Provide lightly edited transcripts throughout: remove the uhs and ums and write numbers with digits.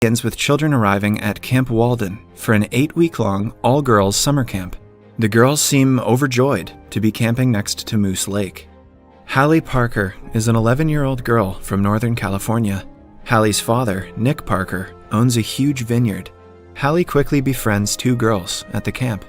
Begins with children arriving at Camp Walden for an 8-week-long all-girls summer camp. The girls seem overjoyed to be camping next to Moose Lake. Hallie Parker is an 11-year-old girl from Northern California. Hallie's father, Nick Parker, owns a huge vineyard. Hallie quickly befriends 2 girls at the camp.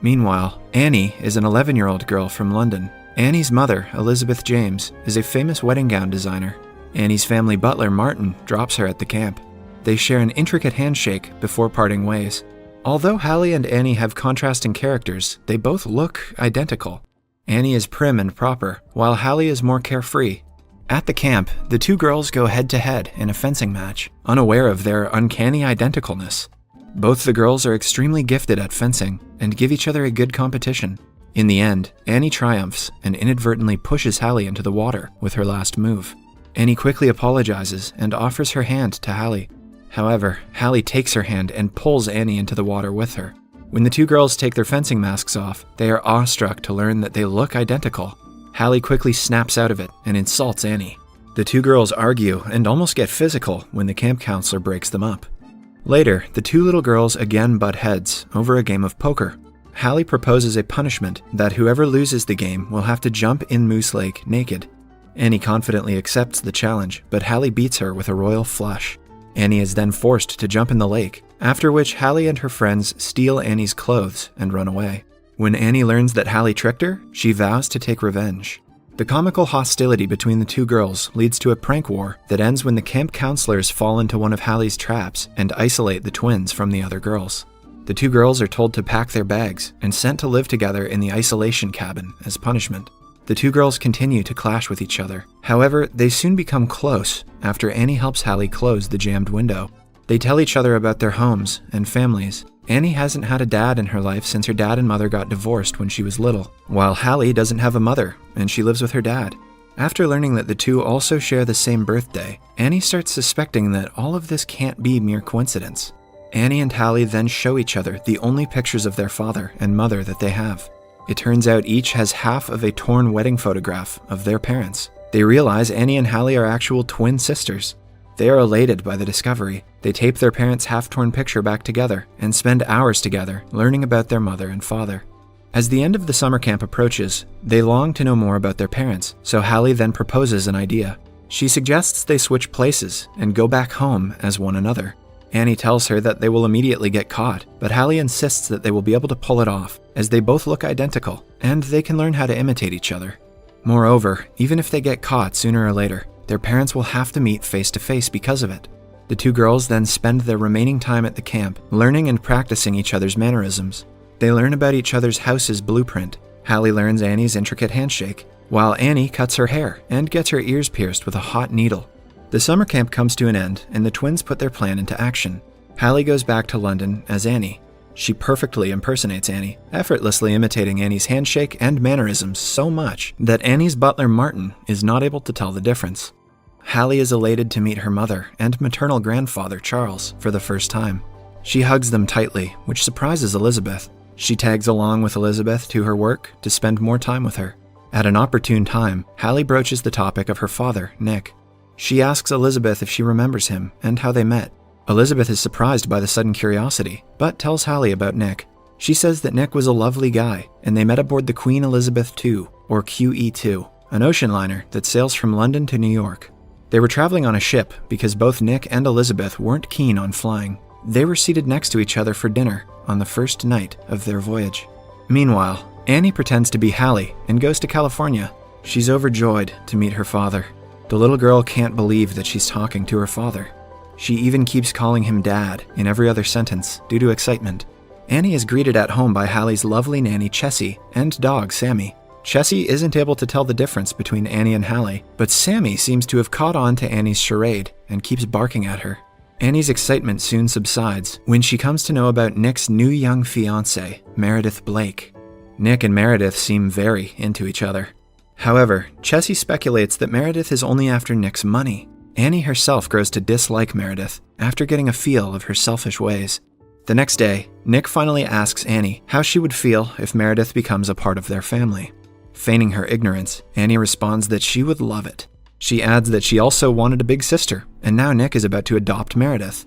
Meanwhile, Annie is an 11-year-old girl from London. Annie's mother, Elizabeth James, is a famous wedding gown designer. Annie's family butler, Martin, drops her at the camp. They share an intricate handshake before parting ways. Although Hallie and Annie have contrasting characters, they both look identical. Annie is prim and proper, while Hallie is more carefree. At the camp, the 2 girls go head-to-head in a fencing match, unaware of their uncanny identicalness. Both the girls are extremely gifted at fencing and give each other a good competition. In the end, Annie triumphs and inadvertently pushes Hallie into the water with her last move. Annie quickly apologizes and offers her hand to Hallie. However, Hallie takes her hand and pulls Annie into the water with her. When the 2 girls take their fencing masks off, they are awestruck to learn that they look identical. Hallie quickly snaps out of it and insults Annie. The 2 girls argue and almost get physical when the camp counselor breaks them up. Later, the 2 little girls again butt heads over a game of poker. Hallie proposes a punishment that whoever loses the game will have to jump in Moose Lake naked. Annie confidently accepts the challenge, but Hallie beats her with a royal flush. Annie is then forced to jump in the lake, after which Hallie and her friends steal Annie's clothes and run away. When Annie learns that Hallie tricked her, she vows to take revenge. The comical hostility between the 2 girls leads to a prank war that ends when the camp counselors fall into one of Hallie's traps and isolate the twins from the other girls. The 2 girls are told to pack their bags and sent to live together in the isolation cabin as punishment. The 2 girls continue to clash with each other. However, they soon become close after Annie helps Hallie close the jammed window. They tell each other about their homes and families. Annie hasn't had a dad in her life since her dad and mother got divorced when she was little, while Hallie doesn't have a mother and she lives with her dad. After learning that the 2 also share the same birthday, Annie starts suspecting that all of this can't be mere coincidence. Annie and Hallie then show each other the only pictures of their father and mother that they have. It turns out each has half of a torn wedding photograph of their parents. They realize Annie and Hallie are actual twin sisters. They are elated by the discovery. They tape their parents' half-torn picture back together and spend hours together learning about their mother and father. As the end of the summer camp approaches, they long to know more about their parents, so Hallie then proposes an idea. She suggests they switch places and go back home as one another. Annie tells her that they will immediately get caught, but Hallie insists that they will be able to pull it off, as they both look identical, and they can learn how to imitate each other. Moreover, even if they get caught sooner or later, their parents will have to meet face-to-face because of it. The 2 girls then spend their remaining time at the camp, learning and practicing each other's mannerisms. They learn about each other's house's blueprint. Hallie learns Annie's intricate handshake, while Annie cuts her hair and gets her ears pierced with a hot needle. The summer camp comes to an end, and the twins put their plan into action. Hallie goes back to London as Annie. She perfectly impersonates Annie, effortlessly imitating Annie's handshake and mannerisms so much that Annie's butler Martin is not able to tell the difference. Hallie is elated to meet her mother and maternal grandfather Charles for the first time. She hugs them tightly, which surprises Elizabeth. She tags along with Elizabeth to her work to spend more time with her. At an opportune time, Hallie broaches the topic of her father, Nick. She asks Elizabeth if she remembers him and how they met. Elizabeth is surprised by the sudden curiosity, but tells Hallie about Nick. She says that Nick was a lovely guy, and they met aboard the Queen Elizabeth II, or QE2, an ocean liner that sails from London to New York. They were traveling on a ship because both Nick and Elizabeth weren't keen on flying. They were seated next to each other for dinner on the first night of their voyage. Meanwhile, Annie pretends to be Hallie and goes to California. She's overjoyed to meet her father. The little girl can't believe that she's talking to her father. She even keeps calling him Dad in every other sentence due to excitement. Annie is greeted at home by Hallie's lovely nanny Chessie and dog Sammy. Chessie isn't able to tell the difference between Annie and Hallie, but Sammy seems to have caught on to Annie's charade and keeps barking at her. Annie's excitement soon subsides when she comes to know about Nick's new young fiancée, Meredith Blake. Nick and Meredith seem very into each other. However, Chessie speculates that Meredith is only after Nick's money. Annie herself grows to dislike Meredith after getting a feel of her selfish ways. The next day, Nick finally asks Annie how she would feel if Meredith becomes a part of their family. Feigning her ignorance, Annie responds that she would love it. She adds that she also wanted a big sister, and now Nick is about to adopt Meredith.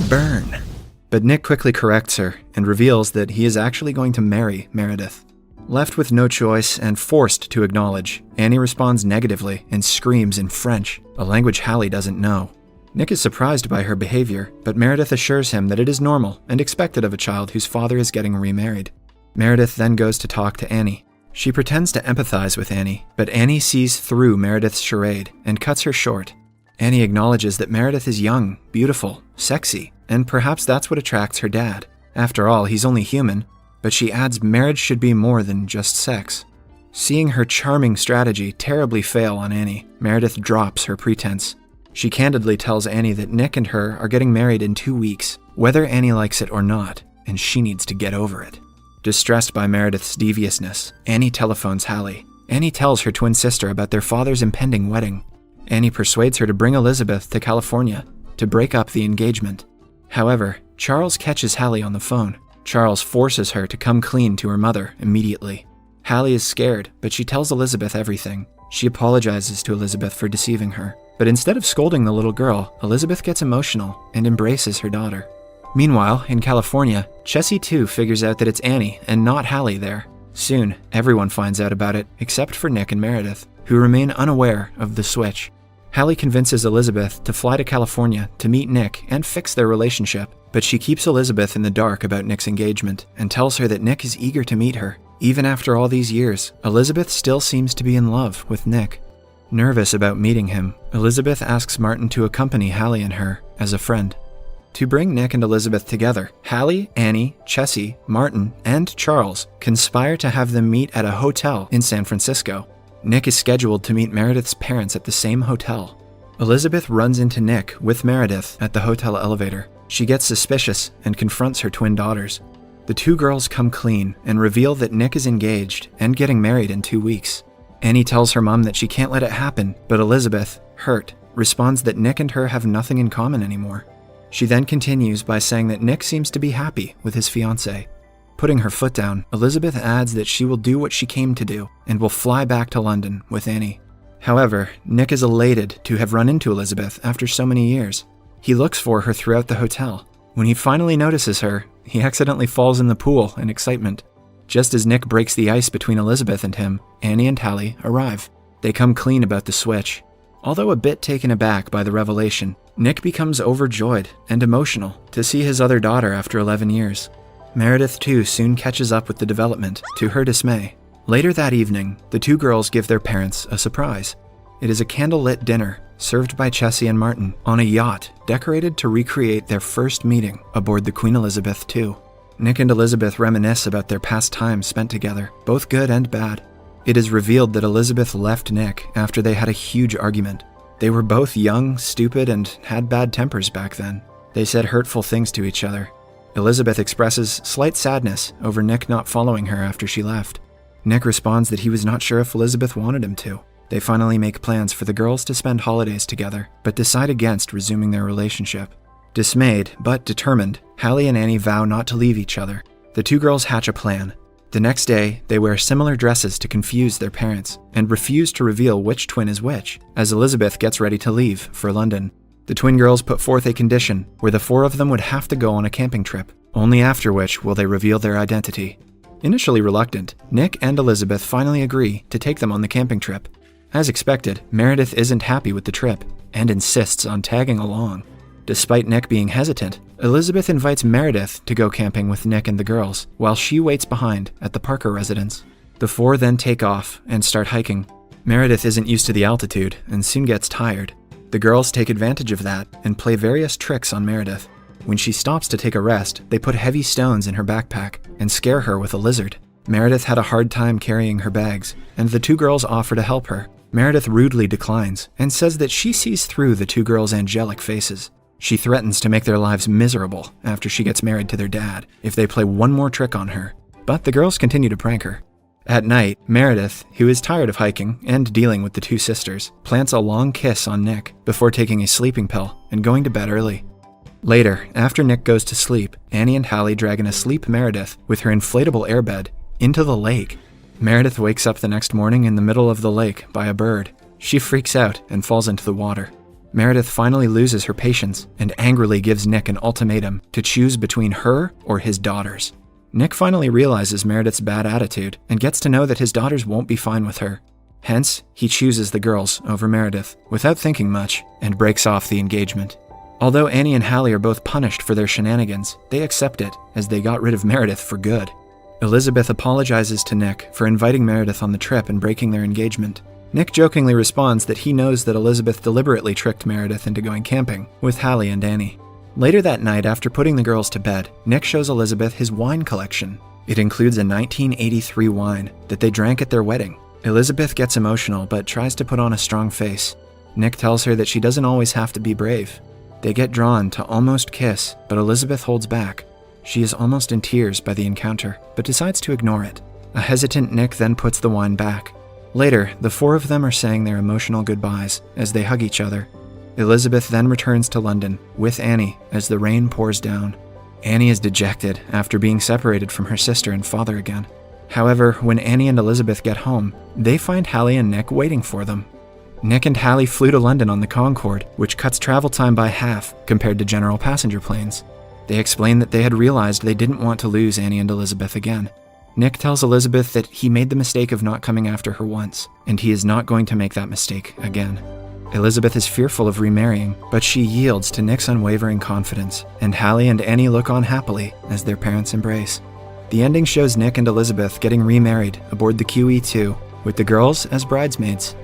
Burn. But Nick quickly corrects her and reveals that he is actually going to marry Meredith. Left with no choice and forced to acknowledge, Annie responds negatively and screams in French, a language Hallie doesn't know. Nick is surprised by her behavior, but Meredith assures him that it is normal and expected of a child whose father is getting remarried. Meredith then goes to talk to Annie. She pretends to empathize with Annie, but Annie sees through Meredith's charade and cuts her short. Annie acknowledges that Meredith is young, beautiful, sexy, and perhaps that's what attracts her dad. After all, he's only human, but she adds marriage should be more than just sex. Seeing her charming strategy terribly fail on Annie, Meredith drops her pretense. She candidly tells Annie that Nick and her are getting married in 2 weeks, whether Annie likes it or not, and she needs to get over it. Distressed by Meredith's deviousness, Annie telephones Hallie. Annie tells her twin sister about their father's impending wedding. Annie persuades her to bring Elizabeth to California to break up the engagement. However, Charles catches Hallie on the phone. Charles forces her to come clean to her mother immediately. Hallie is scared, but she tells Elizabeth everything. She apologizes to Elizabeth for deceiving her. But instead of scolding the little girl, Elizabeth gets emotional and embraces her daughter. Meanwhile, in California, Chessie too figures out that it's Annie and not Hallie there. Soon, everyone finds out about it, except for Nick and Meredith, who remain unaware of the switch. Hallie convinces Elizabeth to fly to California to meet Nick and fix their relationship, but she keeps Elizabeth in the dark about Nick's engagement and tells her that Nick is eager to meet her. Even after all these years, Elizabeth still seems to be in love with Nick. Nervous about meeting him, Elizabeth asks Martin to accompany Hallie and her as a friend. To bring Nick and Elizabeth together, Hallie, Annie, Chessie, Martin, and Charles conspire to have them meet at a hotel in San Francisco. Nick is scheduled to meet Meredith's parents at the same hotel. Elizabeth runs into Nick with Meredith at the hotel elevator. She gets suspicious and confronts her twin daughters. The two girls come clean and reveal that Nick is engaged and getting married in 2 weeks. Annie tells her mom that she can't let it happen, but Elizabeth, hurt, responds that Nick and her have nothing in common anymore. She then continues by saying that Nick seems to be happy with his fiancée. Putting her foot down, Elizabeth adds that she will do what she came to do and will fly back to London with Annie. However, Nick is elated to have run into Elizabeth after so many years. He looks for her throughout the hotel. When he finally notices her, he accidentally falls in the pool in excitement. Just as Nick breaks the ice between Elizabeth and him, Annie and Hallie arrive. They come clean about the switch. Although a bit taken aback by the revelation, Nick becomes overjoyed and emotional to see his other daughter after 11 years. Meredith too soon catches up with the development, to her dismay. Later that evening, the two girls give their parents a surprise. It is a candlelit dinner, served by Chessie and Martin, on a yacht decorated to recreate their first meeting aboard the Queen Elizabeth II. Nick and Elizabeth reminisce about their past times spent together, both good and bad. It is revealed that Elizabeth left Nick after they had a huge argument. They were both young, stupid, and had bad tempers back then. They said hurtful things to each other. Elizabeth expresses slight sadness over Nick not following her after she left. Nick responds that he was not sure if Elizabeth wanted him to. They finally make plans for the girls to spend holidays together, but decide against resuming their relationship. Dismayed, but determined, Hallie and Annie vow not to leave each other. The two girls hatch a plan. The next day, they wear similar dresses to confuse their parents, and refuse to reveal which twin is which, as Elizabeth gets ready to leave for London. The twin girls put forth a condition where the four of them would have to go on a camping trip, only after which will they reveal their identity. Initially reluctant, Nick and Elizabeth finally agree to take them on the camping trip. As expected, Meredith isn't happy with the trip, and insists on tagging along. Despite Nick being hesitant, Elizabeth invites Meredith to go camping with Nick and the girls, while she waits behind at the Parker residence. The four then take off and start hiking. Meredith isn't used to the altitude and soon gets tired. The girls take advantage of that and play various tricks on Meredith. When she stops to take a rest, they put heavy stones in her backpack and scare her with a lizard. Meredith had a hard time carrying her bags, and the two girls offer to help her. Meredith rudely declines and says that she sees through the two girls' angelic faces. She threatens to make their lives miserable after she gets married to their dad if they play one more trick on her, but the girls continue to prank her. At night, Meredith, who is tired of hiking and dealing with the two sisters, plants a long kiss on Nick before taking a sleeping pill and going to bed early. Later, after Nick goes to sleep, Annie and Hallie drag an asleep Meredith with her inflatable airbed into the lake. Meredith wakes up the next morning in the middle of the lake by a bird. She freaks out and falls into the water. Meredith finally loses her patience and angrily gives Nick an ultimatum to choose between her or his daughters. Nick finally realizes Meredith's bad attitude and gets to know that his daughters won't be fine with her. Hence, he chooses the girls over Meredith without thinking much and breaks off the engagement. Although Annie and Hallie are both punished for their shenanigans, they accept it as they got rid of Meredith for good. Elizabeth apologizes to Nick for inviting Meredith on the trip and breaking their engagement. Nick jokingly responds that he knows that Elizabeth deliberately tricked Meredith into going camping with Hallie and Annie. Later that night, after putting the girls to bed, Nick shows Elizabeth his wine collection. It includes a 1983 wine that they drank at their wedding. Elizabeth gets emotional but tries to put on a strong face. Nick tells her that she doesn't always have to be brave. They get drawn to almost kiss, but Elizabeth holds back. She is almost in tears by the encounter, but decides to ignore it. A hesitant Nick then puts the wine back. Later, the four of them are saying their emotional goodbyes as they hug each other. Elizabeth then returns to London with Annie as the rain pours down. Annie is dejected after being separated from her sister and father again. However, when Annie and Elizabeth get home, they find Hallie and Nick waiting for them. Nick and Hallie flew to London on the Concorde, which cuts travel time by half compared to general passenger planes. They explain that they had realized they didn't want to lose Annie and Elizabeth again. Nick tells Elizabeth that he made the mistake of not coming after her once, and he is not going to make that mistake again. Elizabeth is fearful of remarrying, but she yields to Nick's unwavering confidence, and Hallie and Annie look on happily as their parents embrace. The ending shows Nick and Elizabeth getting remarried aboard the QE2, with the girls as bridesmaids.